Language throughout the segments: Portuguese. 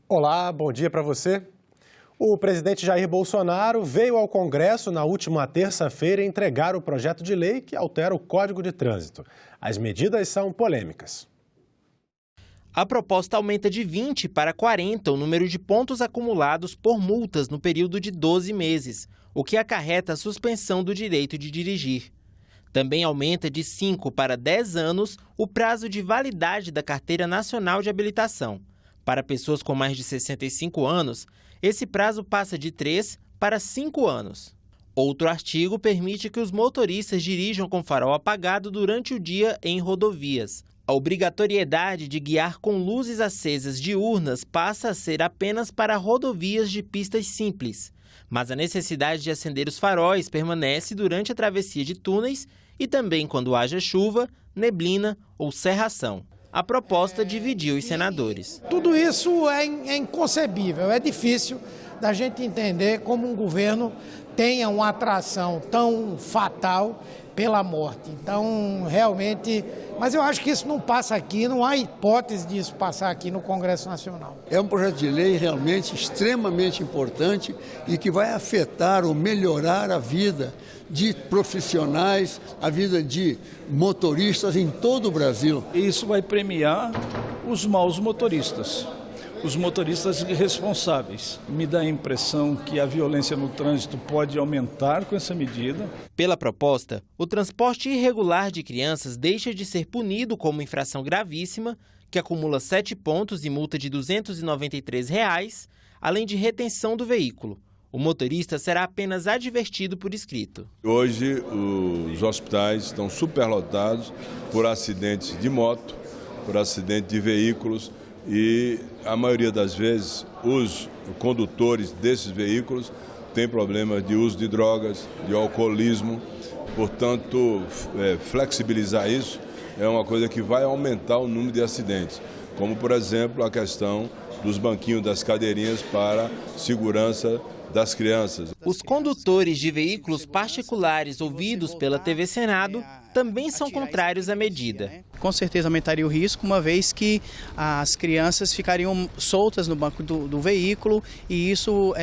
Olá, bom dia para você. O presidente Jair Bolsonaro veio ao Congresso na última terça-feira entregar o projeto de lei que altera o Código de Trânsito. As medidas são polêmicas. A proposta aumenta de 20 para 40 o número de pontos acumulados por multas no período de 12 meses, o que acarreta a suspensão do direito de dirigir. Também aumenta de 5 para 10 anos o prazo de validade da Carteira Nacional de Habilitação. Para pessoas com mais de 65 anos, esse prazo passa de 3 para 5 anos. Outro artigo permite que os motoristas dirijam com farol apagado durante o dia em rodovias. A obrigatoriedade de guiar com luzes acesas diurnas passa a ser apenas para rodovias de pistas simples, mas a necessidade de acender os faróis permanece durante a travessia de túneis e também quando haja chuva, neblina ou cerração. A proposta dividiu os senadores. Tudo isso é inconcebível, é difícil da gente entender como um governo tenha uma atração tão fatal pela morte. Então, realmente, mas eu acho que isso não passa aqui, não há hipótese disso passar aqui no Congresso Nacional. É um projeto de lei realmente extremamente importante e que vai afetar ou melhorar a vida de profissionais, a vida de motoristas em todo o Brasil. Isso vai premiar os maus motoristas. Os motoristas irresponsáveis. Me dá a impressão que a violência no trânsito pode aumentar com essa medida. Pela proposta, o transporte irregular de crianças deixa de ser punido como infração gravíssima, que acumula 7 pontos e multa de R$ 293, além de retenção do veículo. O motorista será apenas advertido por escrito. Hoje, os hospitais estão superlotados por acidentes de moto, por acidentes de veículos, e a maioria das vezes os condutores desses veículos têm problemas de uso de drogas, de alcoolismo. Portanto, flexibilizar isso é uma coisa que vai aumentar o número de acidentes, como, por exemplo, a questão dos banquinhos das cadeirinhas para segurança das crianças. Os condutores de veículos particulares ouvidos pela TV Senado também são contrários à medida. Com certeza aumentaria o risco, uma vez que as crianças ficariam soltas no banco do veículo e isso,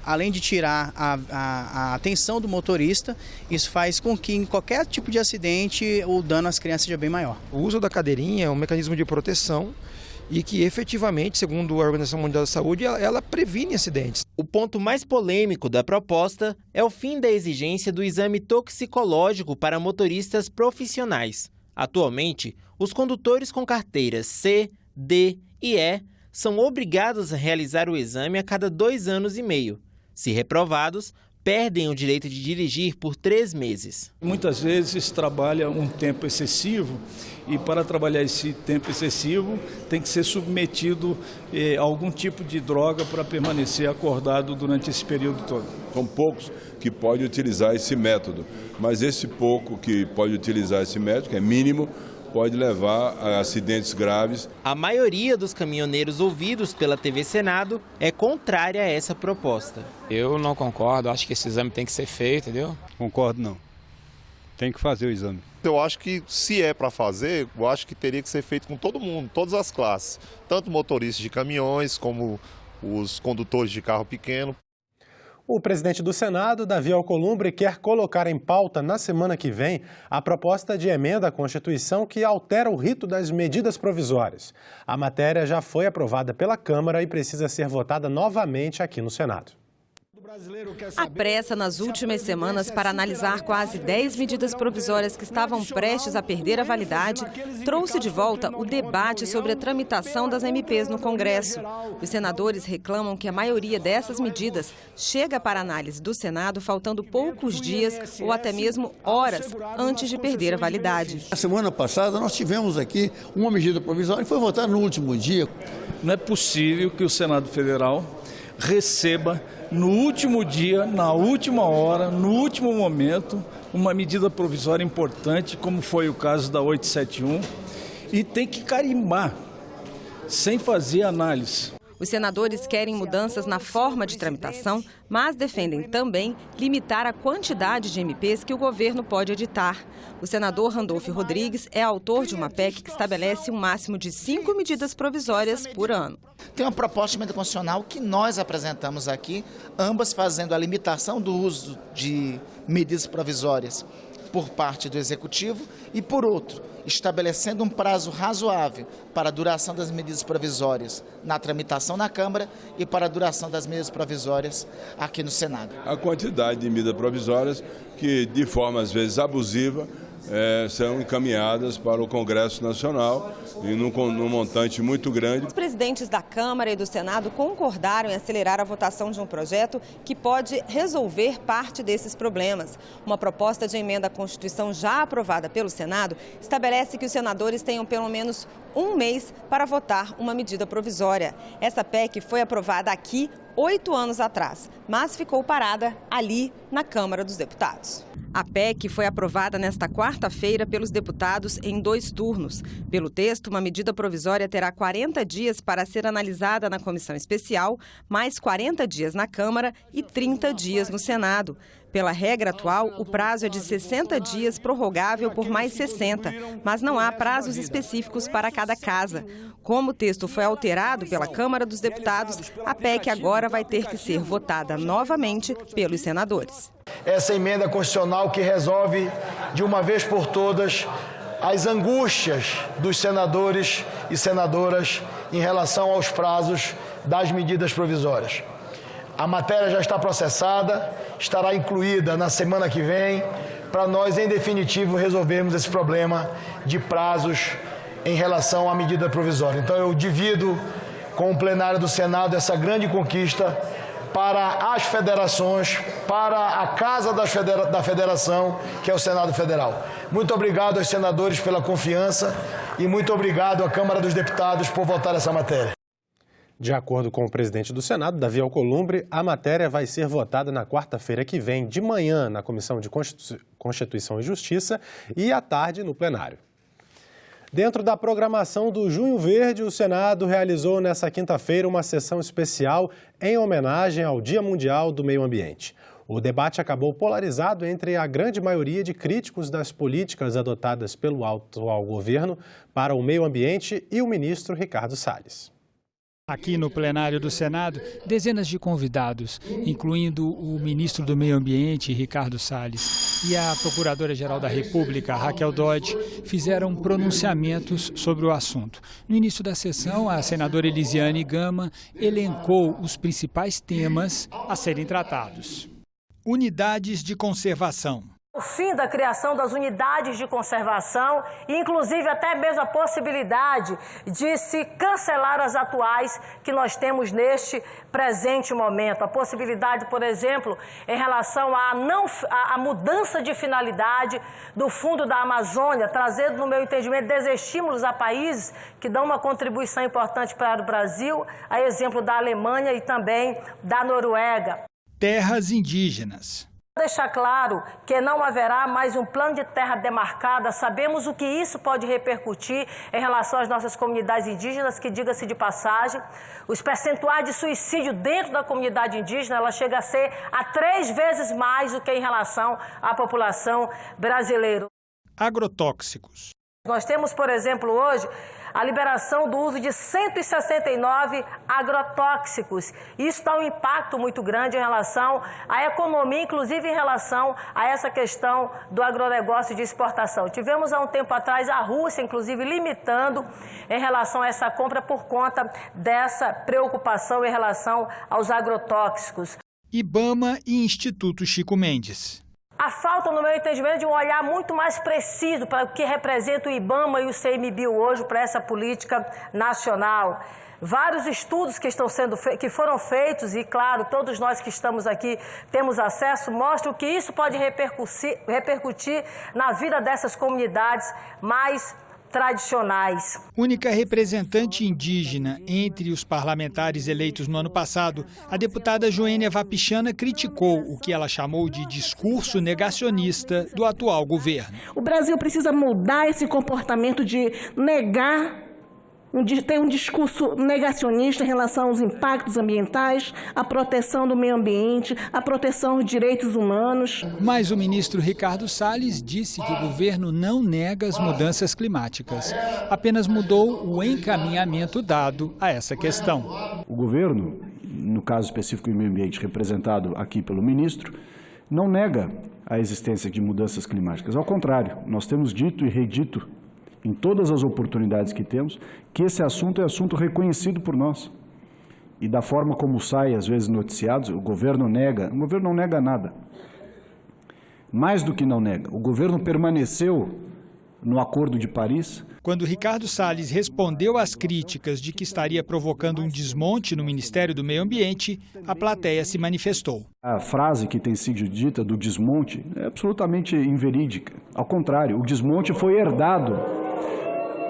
além de tirar a atenção do motorista, isso faz com que em qualquer tipo de acidente o dano às crianças seja bem maior. O uso da cadeirinha é um mecanismo de proteção e que efetivamente, segundo a Organização Mundial da Saúde, ela previne acidentes. O ponto mais polêmico da proposta é o fim da exigência do exame toxicológico para motoristas profissionais. Atualmente, os condutores com carteiras C, D e E são obrigados a realizar o exame a cada 2 anos e meio. Se reprovados, perdem o direito de dirigir por 3 meses. Muitas vezes trabalha um tempo excessivo e para trabalhar esse tempo excessivo tem que ser submetido a algum tipo de droga para permanecer acordado durante esse período todo. São poucos que podem utilizar esse método, mas esse pouco que pode utilizar esse método, que é mínimo, pode levar a acidentes graves. A maioria dos caminhoneiros ouvidos pela TV Senado é contrária a essa proposta. Eu não concordo, acho que esse exame tem que ser feito, entendeu? Concordo não. Tem que fazer o exame. Eu acho que se é para fazer, eu acho que teria que ser feito com todo mundo, todas as classes. Tanto motoristas de caminhões como os condutores de carro pequeno. O presidente do Senado, Davi Alcolumbre, quer colocar em pauta na semana que vem a proposta de emenda à Constituição que altera o rito das medidas provisórias. A matéria já foi aprovada pela Câmara e precisa ser votada novamente aqui no Senado. A pressa nas últimas semanas para analisar quase 10 medidas provisórias que estavam prestes a perder a validade trouxe de volta o debate sobre a tramitação das MPs no Congresso. Os senadores reclamam que a maioria dessas medidas chega para análise do Senado faltando poucos dias ou até mesmo horas antes de perder a validade. Na semana passada nós tivemos aqui uma medida provisória e foi votada no último dia. Não é possível que o Senado Federal receba no último dia, na última hora, no último momento, uma medida provisória importante, como foi o caso da 871, e tem que carimbar, sem fazer análise. Os senadores querem mudanças na forma de tramitação, mas defendem também limitar a quantidade de MPs que o governo pode editar. O senador Randolfo Rodrigues é autor de uma PEC que estabelece um máximo de 5 medidas provisórias por ano. Tem uma proposta de emenda constitucional que nós apresentamos aqui, ambas fazendo a limitação do uso de medidas provisórias por parte do Executivo e, por outro, estabelecendo um prazo razoável para a duração das medidas provisórias na tramitação na Câmara e para a duração das medidas provisórias aqui no Senado. A quantidade de medidas provisórias que, de forma às vezes abusiva, são encaminhadas para o Congresso Nacional e num montante muito grande. Os presidentes da Câmara e do Senado concordaram em acelerar a votação de um projeto que pode resolver parte desses problemas. Uma proposta de emenda à Constituição já aprovada pelo Senado estabelece que os senadores tenham pelo menos um mês para votar uma medida provisória. Essa PEC foi aprovada aqui 8 anos atrás, mas ficou parada ali na Câmara dos Deputados. A PEC foi aprovada nesta quarta-feira pelos deputados em 2 turnos. Pelo texto, uma medida provisória terá 40 dias para ser analisada na comissão especial, mais 40 dias na Câmara e 30 dias no Senado. Pela regra atual, o prazo é de 60 dias, prorrogável por mais 60, mas não há prazos específicos para cada casa. Como o texto foi alterado pela Câmara dos Deputados, a PEC agora vai ter que ser votada novamente pelos senadores. Essa emenda constitucional que resolve, de uma vez por todas, as angústias dos senadores e senadoras em relação aos prazos das medidas provisórias. A matéria já está processada, estará incluída na semana que vem, para nós, em definitivo, resolvermos esse problema de prazos em relação à medida provisória. Então, eu divido com o plenário do Senado essa grande conquista para as federações, para a Casa da Federação, que é o Senado Federal. Muito obrigado aos senadores pela confiança e muito obrigado à Câmara dos Deputados por votar essa matéria. De acordo com o presidente do Senado, Davi Alcolumbre, a matéria vai ser votada na quarta-feira que vem, de manhã, na Comissão de Constituição e Justiça e à tarde no plenário. Dentro da programação do Junho Verde, o Senado realizou nesta quinta-feira uma sessão especial em homenagem ao Dia Mundial do Meio Ambiente. O debate acabou polarizado entre a grande maioria de críticos das políticas adotadas pelo atual governo para o meio ambiente e o ministro Ricardo Salles. Aqui no plenário do Senado, dezenas de convidados, incluindo o ministro do Meio Ambiente, Ricardo Salles, e a Procuradora-Geral da República, Raquel Dodge, fizeram pronunciamentos sobre o assunto. No início da sessão, a senadora Elisiane Gama elencou os principais temas a serem tratados. Unidades de conservação. O fim da criação das unidades de conservação, inclusive até mesmo a possibilidade de se cancelar as atuais que nós temos neste presente momento. A possibilidade, por exemplo, em relação à mudança de finalidade do Fundo da Amazônia, trazendo, no meu entendimento, desestímulos a países que dão uma contribuição importante para o Brasil, a exemplo da Alemanha e também da Noruega. Terras indígenas. Deixar claro que não haverá mais um plano de terra demarcada. Sabemos o que isso pode repercutir em relação às nossas comunidades indígenas, que, diga-se de passagem, os percentuais de suicídio dentro da comunidade indígena, ela chega a ser a 3 vezes mais do que em relação à população brasileira. Agrotóxicos. Nós temos, por exemplo, hoje, a liberação do uso de 169 agrotóxicos. Isso dá um impacto muito grande em relação à economia, inclusive em relação a essa questão do agronegócio de exportação. Tivemos há um tempo atrás a Rússia, inclusive, limitando em relação a essa compra por conta dessa preocupação em relação aos agrotóxicos. IBAMA e Instituto Chico Mendes. A falta, no meu entendimento, de um olhar muito mais preciso para o que representa o IBAMA e o CMBio hoje para essa política nacional. Vários estudos que foram feitos, e claro, todos nós que estamos aqui temos acesso, mostram que isso pode repercutir na vida dessas comunidades mais tradicionais. Única representante indígena entre os parlamentares eleitos no ano passado, a deputada Joênia Wapichana criticou o que ela chamou de discurso negacionista do atual governo. O Brasil precisa mudar esse comportamento de negar tem um discurso negacionista em relação aos impactos ambientais, à proteção do meio ambiente, à proteção dos direitos humanos. Mas o ministro Ricardo Salles disse que o governo não nega as mudanças climáticas, apenas mudou o encaminhamento dado a essa questão. O governo, no caso específico do meio ambiente representado aqui pelo ministro, não nega a existência de mudanças climáticas. Ao contrário, nós temos dito e redito em todas as oportunidades que temos, que esse assunto é assunto reconhecido por nós. E da forma como sai, às vezes, noticiados, o governo não nega nada. Mais do que não nega, o governo permaneceu no Acordo de Paris. Quando Ricardo Salles respondeu às críticas de que estaria provocando um desmonte no Ministério do Meio Ambiente, a plateia se manifestou. A frase que tem sido dita do desmonte é absolutamente inverídica. Ao contrário, o desmonte foi herdado.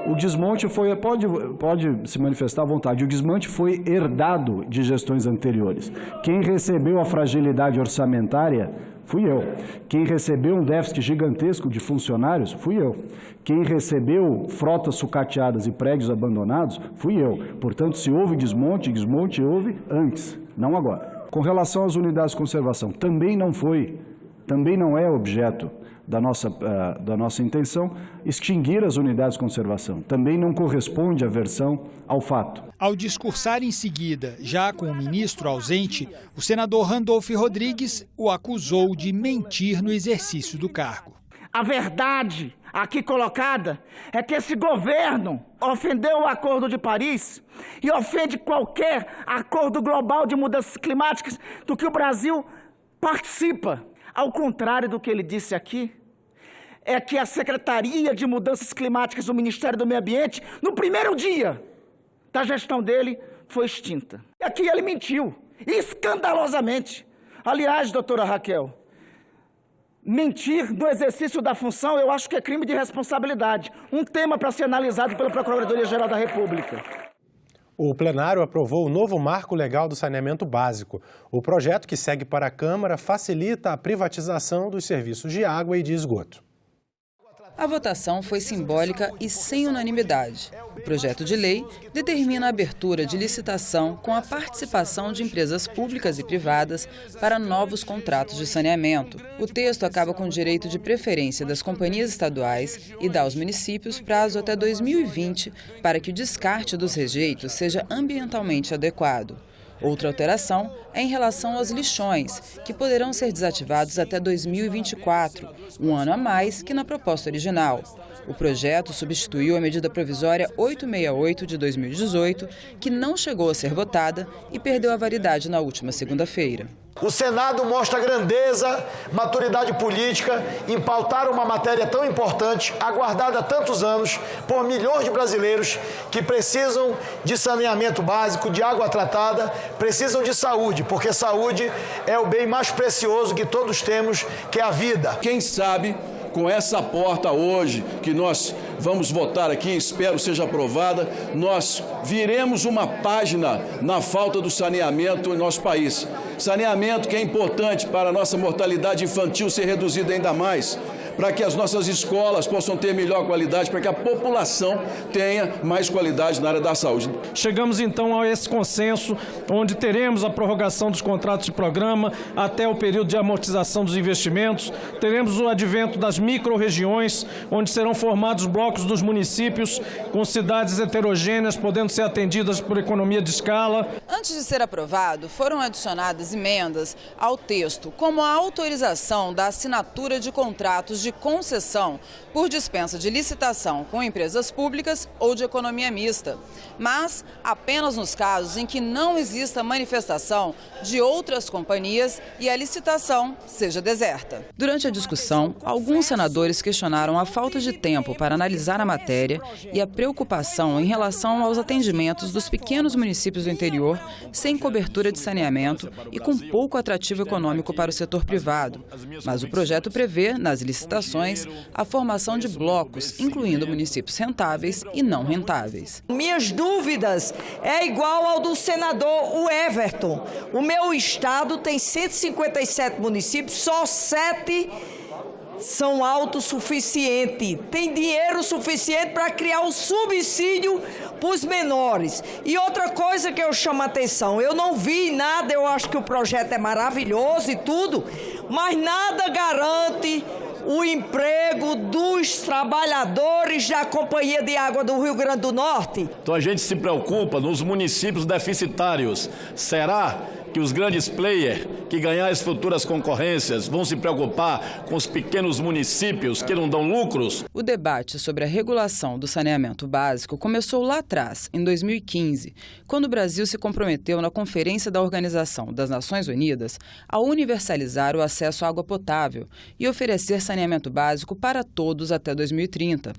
O desmonte foi, pode se manifestar à vontade, o desmonte foi herdado de gestões anteriores. Quem recebeu a fragilidade orçamentária fui eu. Quem recebeu um déficit gigantesco de funcionários fui eu. Quem recebeu frotas sucateadas e prédios abandonados fui eu. Portanto, se houve desmonte houve antes, não agora. Com relação às unidades de conservação, também não é objeto da nossa intenção extinguir as unidades de conservação. Também não corresponde a versão ao fato. Ao discursar em seguida, já com o ministro ausente, o senador Randolph Rodrigues o acusou de mentir no exercício do cargo. A verdade aqui colocada é que esse governo ofendeu o Acordo de Paris e ofende qualquer acordo global de mudanças climáticas do que o Brasil participa. Ao contrário do que ele disse aqui, é que a Secretaria de Mudanças Climáticas do Ministério do Meio Ambiente, no primeiro dia da gestão dele, foi extinta. E aqui ele mentiu, escandalosamente. Aliás, doutora Raquel, mentir no exercício da função eu acho que é crime de responsabilidade. Um tema para ser analisado pela Procuradoria-Geral da República. O plenário aprovou o novo marco legal do saneamento básico. O projeto, que segue para a Câmara, facilita a privatização dos serviços de água e de esgoto. A votação foi simbólica e sem unanimidade. O projeto de lei determina a abertura de licitação com a participação de empresas públicas e privadas para novos contratos de saneamento. O texto acaba com o direito de preferência das companhias estaduais e dá aos municípios prazo até 2020 para que o descarte dos rejeitos seja ambientalmente adequado. Outra alteração é em relação aos lixões, que poderão ser desativados até 2024, um ano a mais que na proposta original. O projeto substituiu a medida provisória 868 de 2018, que não chegou a ser votada e perdeu a validade na última segunda-feira. O Senado mostra grandeza, maturidade política em pautar uma matéria tão importante, aguardada há tantos anos por milhões de brasileiros que precisam de saneamento básico, de água tratada, precisam de saúde, porque saúde é o bem mais precioso que todos temos, que é a vida. Quem sabe, com essa porta hoje, que nós vamos votar aqui, espero seja aprovada, nós viremos uma página na falta do saneamento em nosso país. Saneamento que é importante para a nossa mortalidade infantil ser reduzida ainda mais, para que as nossas escolas possam ter melhor qualidade, para que a população tenha mais qualidade na área da saúde. Chegamos então a esse consenso, onde teremos a prorrogação dos contratos de programa até o período de amortização dos investimentos, teremos o advento das micro-regiões, onde serão formados blocos dos municípios com cidades heterogêneas, podendo ser atendidas por economia de escala. Antes de ser aprovado, foram adicionadas emendas ao texto, como a autorização da assinatura de contratos de concessão por dispensa de licitação com empresas públicas ou de economia mista, mas apenas nos casos em que não exista manifestação de outras companhias e a licitação seja deserta. Durante a discussão, alguns senadores questionaram a falta de tempo para analisar a matéria e a preocupação em relação aos atendimentos dos pequenos municípios do interior sem cobertura de saneamento e com pouco atrativo econômico para o setor privado. Mas o projeto prevê, nas licitações, a formação de blocos, incluindo municípios rentáveis e não rentáveis. Minhas dúvidas é igual ao do senador Everton. O meu estado tem 157 municípios, só 7 são autossuficientes, tem dinheiro suficiente para criar um subsídio para os menores. E outra coisa que eu chamo a atenção, eu não vi nada, eu acho que o projeto é maravilhoso e tudo, mas nada garante o emprego dos trabalhadores da Companhia de Água do Rio Grande do Norte. Então a gente se preocupa nos municípios deficitários. Será que os grandes players que ganhar as futuras concorrências vão se preocupar com os pequenos municípios que não dão lucros? O debate sobre a regulação do saneamento básico começou lá atrás, em 2015, quando o Brasil se comprometeu na Conferência da Organização das Nações Unidas a universalizar o acesso à água potável e oferecer saneamento básico para todos até 2030.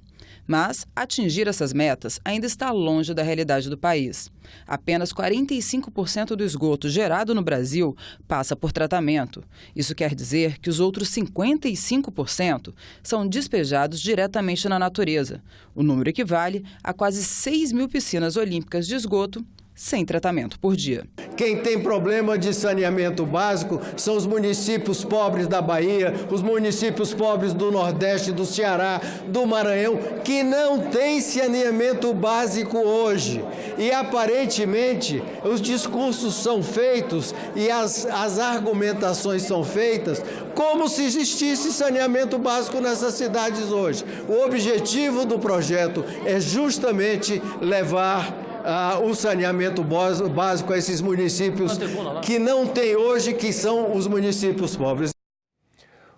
Mas atingir essas metas ainda está longe da realidade do país. Apenas 45% do esgoto gerado no Brasil passa por tratamento. Isso quer dizer que os outros 55% são despejados diretamente na natureza. O número equivale a quase 6 mil piscinas olímpicas de esgoto sem tratamento por dia. Quem tem problema de saneamento básico são os municípios pobres da Bahia, os municípios pobres do Nordeste, do Ceará, do Maranhão, que não têm saneamento básico hoje. E aparentemente os discursos são feitos e as argumentações são feitas como se existisse saneamento básico nessas cidades hoje. O objetivo do projeto é justamente levar o saneamento básico a esses municípios que não têm hoje, que são os municípios pobres.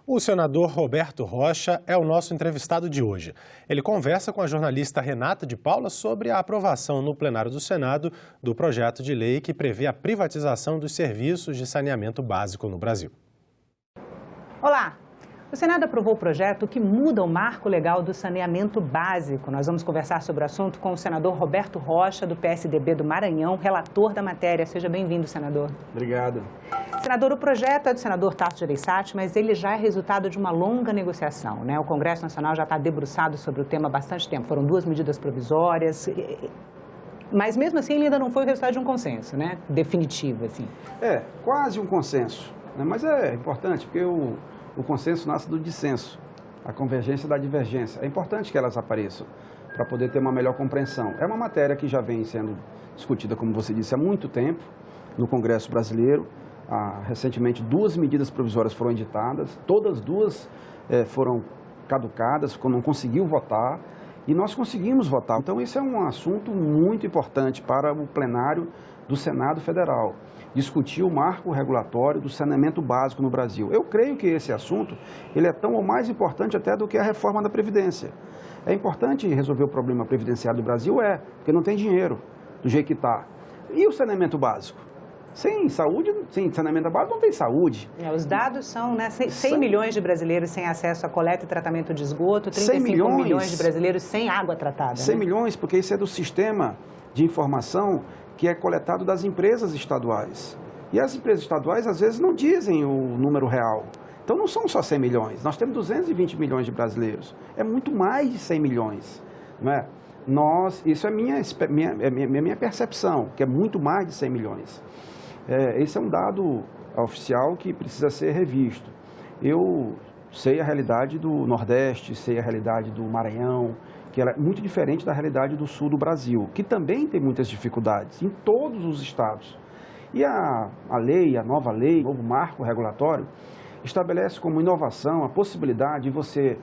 O senador Roberto Rocha é o nosso entrevistado de hoje. Ele conversa com a jornalista Renata de Paula sobre a aprovação no plenário do Senado do projeto de lei que prevê a privatização dos serviços de saneamento básico no Brasil. Olá! O Senado aprovou o projeto que muda o marco legal do saneamento básico. Nós vamos conversar sobre o assunto com o senador Roberto Rocha, do PSDB do Maranhão, relator da matéria. Seja bem-vindo, senador. Obrigado. Senador, o projeto é do senador Tasso Gereissati, mas ele já é resultado de uma longa negociação, né? O Congresso Nacional já está debruçado sobre o tema há bastante tempo. Foram 2 medidas provisórias, mas mesmo assim ele ainda não foi o resultado de um consenso, né? Definitivo, assim. É, quase um consenso, né? Mas é importante porque o consenso nasce do dissenso, a convergência da divergência. É importante que elas apareçam para poder ter uma melhor compreensão. É uma matéria que já vem sendo discutida, como você disse, há muito tempo no Congresso brasileiro. Recentemente, 2 medidas provisórias foram editadas, todas 2 foram caducadas, não conseguiu votar, e nós conseguimos votar. Então, esse é um assunto muito importante para o plenário do Senado Federal, discutir o marco regulatório do saneamento básico no Brasil. Eu creio que esse assunto ele é tão ou mais importante até do que a reforma da Previdência. É importante resolver o problema previdenciário do Brasil, porque não tem dinheiro do jeito que está. E o saneamento básico? Sem saúde, sem saneamento básico, não tem saúde. Os dados são, né, 100 milhões de brasileiros sem acesso a coleta e tratamento de esgoto, 35 milhões de brasileiros sem água tratada. 100 milhões, porque isso é do sistema de informação que é coletado das empresas estaduais. E as empresas estaduais, às vezes, não dizem o número real. Então, não são só 100 milhões. Nós temos 220 milhões de brasileiros. É muito mais de 100 milhões. Não é? Isso é minha percepção, que é muito mais de 100 milhões. Esse é um dado oficial que precisa ser revisto. Eu sei a realidade do Nordeste, sei a realidade do Maranhão, que ela é muito diferente da realidade do sul do Brasil, que também tem muitas dificuldades em todos os estados. E a nova lei, o novo marco regulatório, estabelece como inovação a possibilidade de você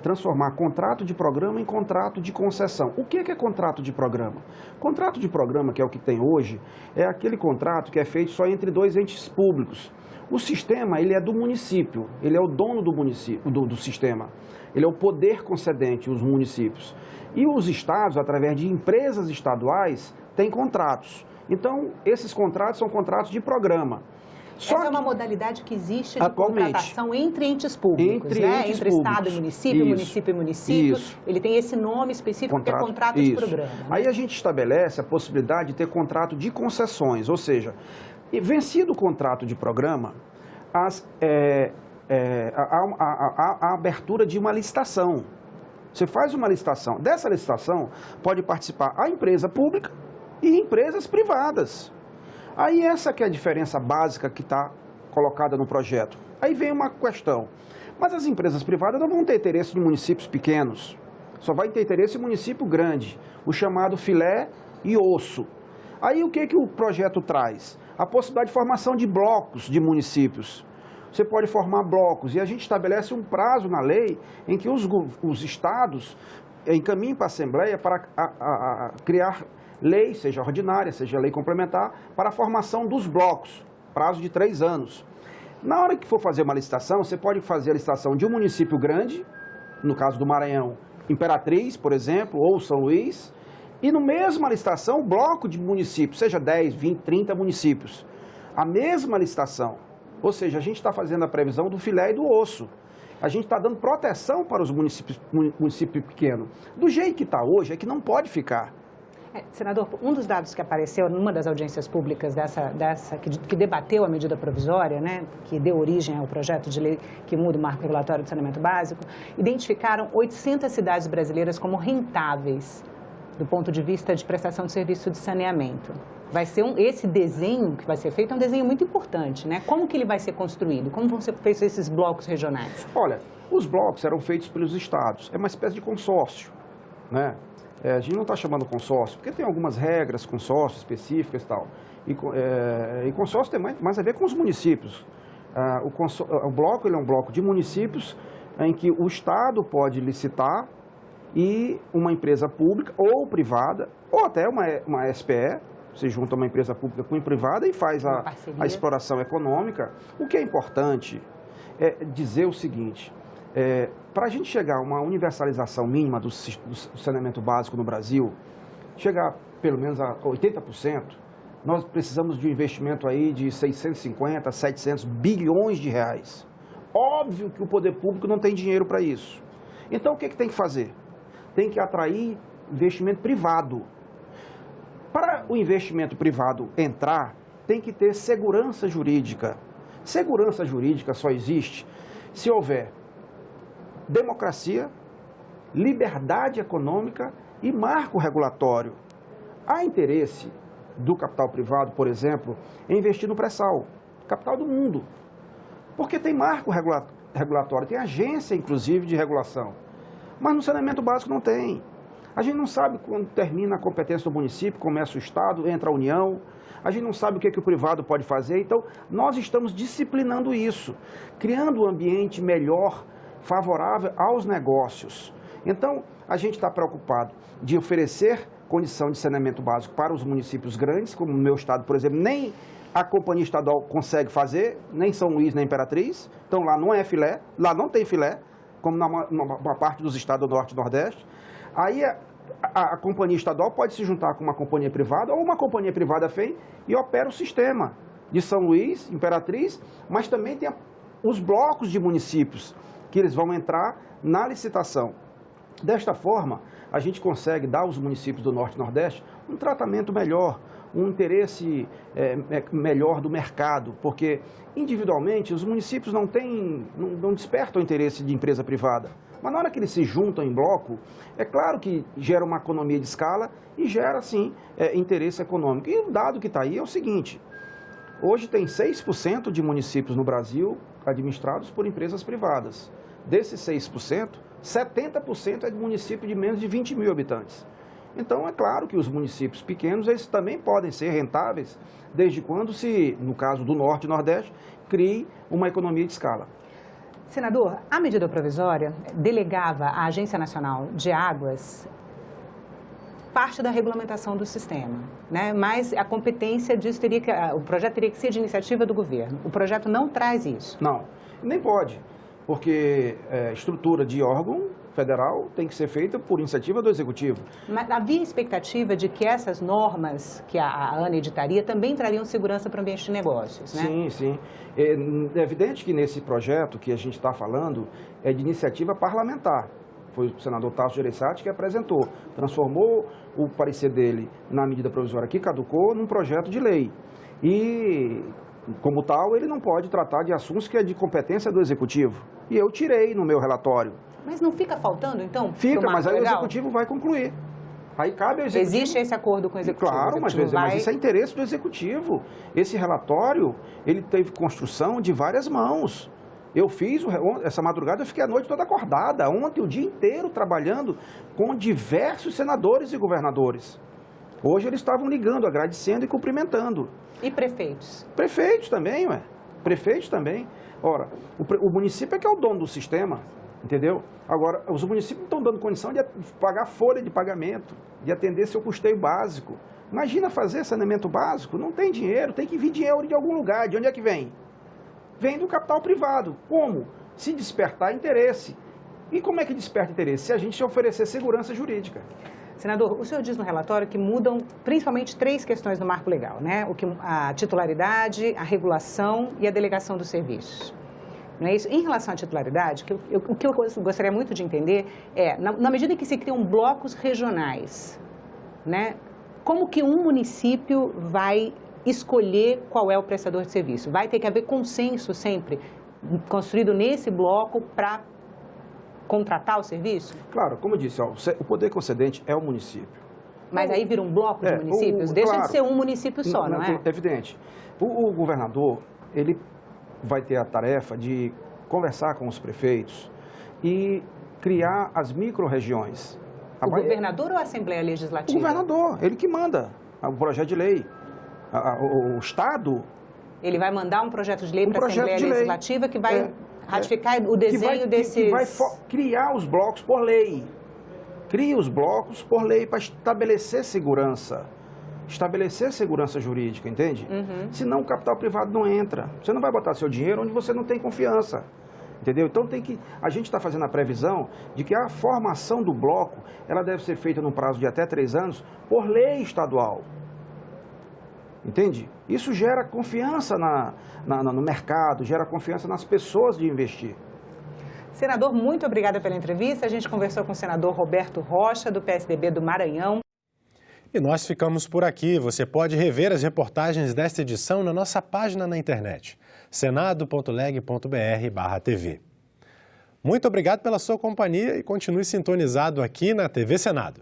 transformar contrato de programa em contrato de concessão. O que é contrato de programa? Contrato de programa, que é o que tem hoje, é aquele contrato que é feito só entre 2 entes públicos. O sistema, ele é do município, ele é o dono do município, do sistema. Ele é o poder concedente, os municípios. E os estados, através de empresas estaduais, têm contratos. Então, esses contratos são contratos de programa. Essa é uma modalidade que existe de contratação entre entes públicos, entre Estado e município, município e município. Isso. Ele tem esse nome específico que é contrato de programa. Né? Aí a gente estabelece a possibilidade de ter contrato de concessões, ou seja, vencido o contrato de programa, a abertura de uma licitação. Você faz uma licitação. Dessa licitação pode participar a empresa pública e empresas privadas. Aí essa que é a diferença básica que está colocada no projeto. Aí vem uma questão. Mas as empresas privadas não vão ter interesse em municípios pequenos, só vai ter interesse em município grande, o chamado filé e osso. Aí o que o projeto traz? A possibilidade de formação de blocos de municípios. Você pode formar blocos e a gente estabelece um prazo na lei em que os estados encaminhem para a Assembleia para criar lei, seja ordinária, seja lei complementar, para a formação dos blocos, prazo de 3 anos. Na hora que for fazer uma licitação, você pode fazer a licitação de um município grande, no caso do Maranhão, Imperatriz, por exemplo, ou São Luís, e no mesma licitação, o bloco de municípios, seja 10, 20, 30 municípios. A mesma licitação. Ou seja, a gente está fazendo a previsão do filé e do osso. A gente está dando proteção para os municípios pequenos. Do jeito que está hoje, é que não pode ficar. Senador, um dos dados que apareceu numa das audiências públicas que debateu a medida provisória, né, que deu origem ao projeto de lei que muda o marco regulatório do saneamento básico, identificaram 800 cidades brasileiras como rentáveis do ponto de vista de prestação de serviço de saneamento. Vai ser esse desenho que vai ser feito é um desenho muito importante, né? Como que ele vai ser construído? Como vão ser feitos esses blocos regionais? Olha, os blocos eram feitos pelos estados. É uma espécie de consórcio, né? A gente não está chamando consórcio, porque tem algumas regras, consórcio específicas e tal. E consórcio tem mais a ver com os municípios. O bloco ele é um bloco de municípios em que o estado pode licitar e uma empresa pública ou privada, ou até uma SPE, se junta uma empresa pública com uma privada e faz a exploração econômica. O que é importante é dizer o seguinte, para a gente chegar a uma universalização mínima do saneamento básico no Brasil, chegar pelo menos a 80%, nós precisamos de um investimento aí de 650, 700 bilhões de reais. Óbvio que o poder público não tem dinheiro para isso. Então, o que tem que fazer? Tem que atrair investimento privado. Para o investimento privado entrar, tem que ter segurança jurídica. Segurança jurídica só existe se houver democracia, liberdade econômica e marco regulatório. Há interesse do capital privado, por exemplo, em investir no pré-sal, capital do mundo. Porque tem marco regulatório, tem agência, inclusive, de regulação. Mas no saneamento básico não tem. A gente não sabe quando termina a competência do município, começa o Estado, entra a União. A gente não sabe o que o privado pode fazer. Então, nós estamos disciplinando isso, criando um ambiente melhor, favorável aos negócios. Então, a gente está preocupado de oferecer condição de saneamento básico para os municípios grandes, como no meu estado, por exemplo, nem a companhia estadual consegue fazer, nem São Luís, nem Imperatriz. Então, lá não é filé, lá não tem filé, como numa parte dos estados do Norte e Nordeste. Aí a companhia estadual pode se juntar com uma companhia privada ou uma companhia privada FEM e opera o sistema de São Luís, Imperatriz, mas também tem os blocos de municípios que eles vão entrar na licitação. Desta forma, a gente consegue dar aos municípios do Norte e Nordeste um tratamento melhor, um interesse melhor do mercado, porque individualmente os municípios não despertam o interesse de empresa privada. Mas na hora que eles se juntam em bloco, é claro que gera uma economia de escala e gera, sim, interesse econômico. E o dado que está aí é o seguinte, hoje tem 6% de municípios no Brasil administrados por empresas privadas. Desses 6%, 70% é de município de menos de 20 mil habitantes. Então, é claro que os municípios pequenos, eles também podem ser rentáveis, desde quando se, no caso do Norte e Nordeste, crie uma economia de escala. Senador, a medida provisória delegava à Agência Nacional de Águas parte da regulamentação do sistema, né? Mas a competência disso o projeto teria que ser de iniciativa do governo. O projeto não traz isso. Não, nem pode, porque estrutura de órgão federal tem que ser feita por iniciativa do Executivo. Mas havia expectativa de que essas normas que a ANA editaria também trariam segurança para o ambiente de negócios, né? Sim, sim. É evidente que nesse projeto que a gente está falando é de iniciativa parlamentar. Foi o senador Tasso Gereissati que apresentou, transformou o parecer dele na medida provisória que caducou num projeto de lei. E, como tal, ele não pode tratar de assuntos que é de competência do Executivo. E eu tirei no meu relatório. Mas não fica faltando, então? Fica, mas aí o Executivo vai concluir. Aí cabe ao Executivo... Existe esse acordo com o Executivo? Claro, mas isso é interesse do Executivo. Esse relatório, ele teve construção de várias mãos. Eu fiz, essa madrugada eu fiquei a noite toda acordada, ontem o dia inteiro trabalhando com diversos senadores e governadores. Hoje eles estavam ligando, agradecendo e cumprimentando. E prefeitos? Prefeitos também, ué. Prefeitos também. Ora, o município é que é o dono do sistema, entendeu? Agora, os municípios não estão dando condição de pagar folha de pagamento, de atender seu custeio básico. Imagina fazer saneamento básico, não tem dinheiro, tem que vir dinheiro de algum lugar. De onde é que vem? Vem do capital privado. Como? Se despertar interesse. E como é que desperta interesse? Se a gente oferecer segurança jurídica. Senador, o senhor diz no relatório que mudam principalmente 3 questões no marco legal, né? A titularidade, a regulação e a delegação dos serviços. Não é isso? Em relação à titularidade, o que eu gostaria muito de entender é, na medida em que se criam blocos regionais, né? Como que um município vai escolher qual é o prestador de serviço? Vai ter que haver consenso sempre construído nesse bloco para contratar o serviço? Claro, como eu disse, ó, o poder concedente é o município. Mas aí vira um bloco de municípios? Deixa de ser um município só, não é? Evidente. O governador, ele vai ter a tarefa de conversar com os prefeitos e criar as micro-regiões. O governador ou a Assembleia Legislativa? O governador, ele que manda o projeto de lei. O Estado... Ele vai mandar um projeto de lei para a Assembleia Legislativa que vai ratificar o desenho desses... Que vai criar os blocos por lei. Cria os blocos por lei para estabelecer segurança. Estabelecer segurança jurídica, entende? Senão o capital privado não entra. Você não vai botar seu dinheiro onde você não tem confiança. Entendeu? Então a gente está fazendo a previsão de que a formação do bloco ela deve ser feita num prazo de até 3 anos por lei estadual. Entende? Isso gera confiança no mercado, gera confiança nas pessoas de investir. Senador, muito obrigada pela entrevista. A gente conversou com o senador Roberto Rocha, do PSDB do Maranhão. E nós ficamos por aqui. Você pode rever as reportagens desta edição na nossa página na internet, senado.leg.br/tv. Muito obrigado pela sua companhia e continue sintonizado aqui na TV Senado.